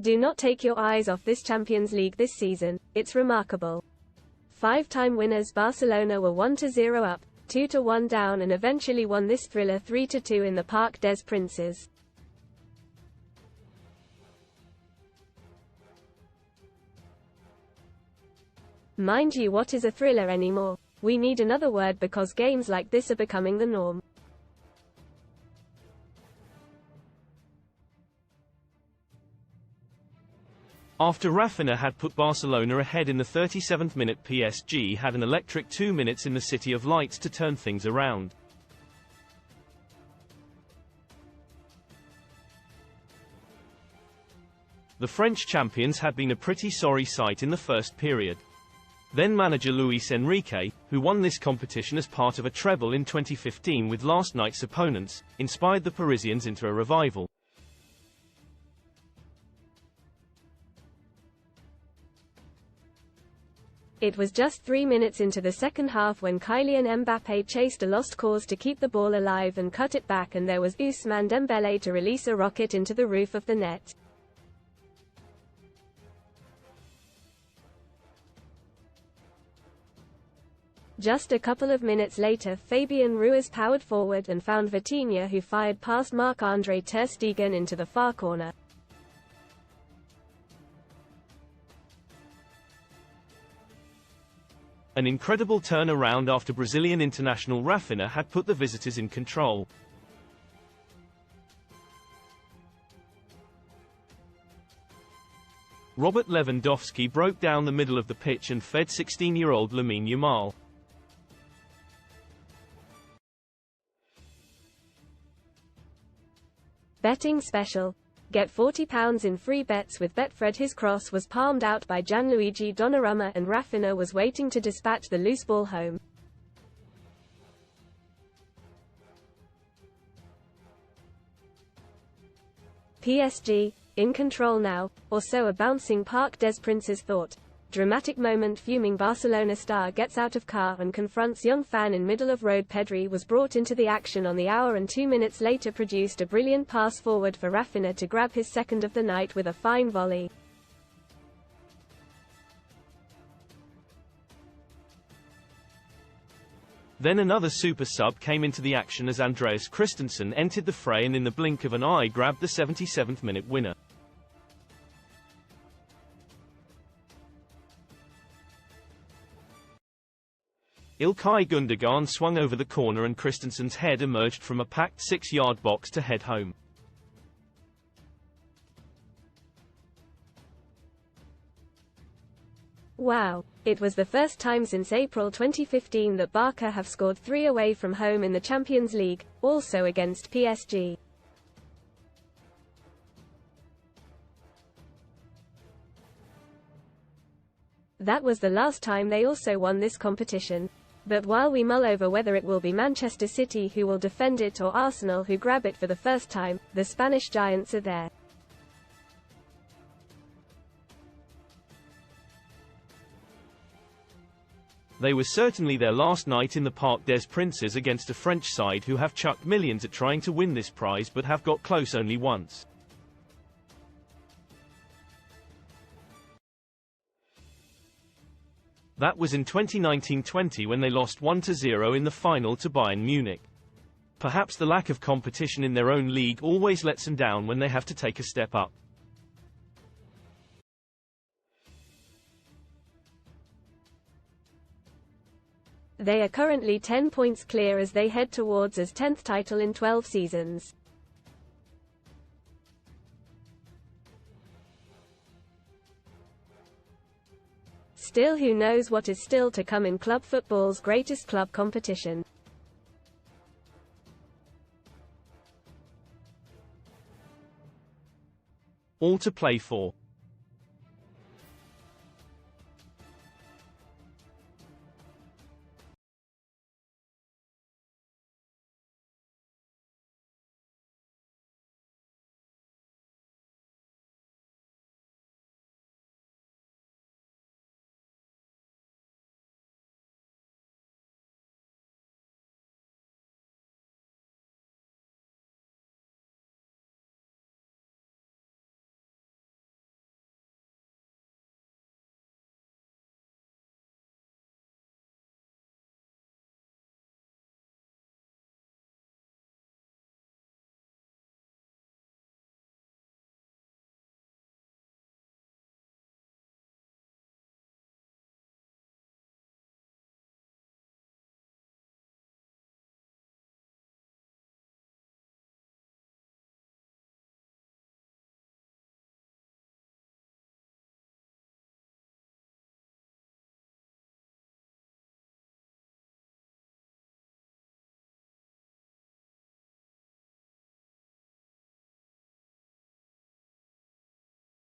Do not take your eyes off this Champions League this season, it's remarkable. Five-time winners Barcelona were 1-0 up, 2-1 down and eventually won this thriller 3-2 in the Parc des Princes. Mind you, what is a thriller anymore? We need another word because games like this are becoming the norm. After Rafinha had put Barcelona ahead in the 37th minute, PSG had an electric 2 minutes in the City of Lights to turn things around. The French champions had been a pretty sorry sight in the first period. Then manager Luis Enrique, who won this competition as part of a treble in 2015 with last night's opponents, inspired the Parisians into a revival. It was just 3 minutes into the second half when Kylian Mbappé chased a lost cause to keep the ball alive and cut it back, and there was Ousmane Dembélé to release a rocket into the roof of the net. Just a couple of minutes later, Fabien Ruiz powered forward and found Vitinha, who fired past Marc-André ter Stegen into the far corner. An incredible turnaround after Brazilian international Rafinha had put the visitors in control. Robert Lewandowski broke down the middle of the pitch and fed 16-year-old Lamine Yamal. Betting special. Get £40 in free bets with Betfred. His cross was palmed out by Gianluigi Donnarumma and Rafinha was waiting to dispatch the loose ball home. PSG, in control now, or so a bouncing Parc des Princes thought. Dramatic moment. Fuming Barcelona star gets out of car and confronts young fan in middle of road. Pedri was brought into the action on the hour and 2 minutes later produced a brilliant pass forward for Rafinha to grab his second of the night with a fine volley. Then another super sub came into the action as Andreas Christensen entered the fray and in the blink of an eye grabbed the 77th minute winner. Ilkay Gundogan swung over the corner and Christensen's head emerged from a packed 6-yard box to head home. Wow. It was the first time since April 2015 that Barca have scored 3 away from home in the Champions League, also against PSG. That was the last time they also won this competition. But while we mull over whether it will be Manchester City who will defend it or Arsenal who grab it for the first time, the Spanish giants are there. They were certainly there last night in the Parc des Princes against a French side who have chucked millions at trying to win this prize but have got close only once. That was in 2019-20 when they lost 1-0 in the final to Bayern Munich. Perhaps the lack of competition in their own league always lets them down when they have to take a step up. They are currently 10 points clear as they head towards his 10th title in 12 seasons. Still, who knows what is still to come in club football's greatest club competition. All to play for.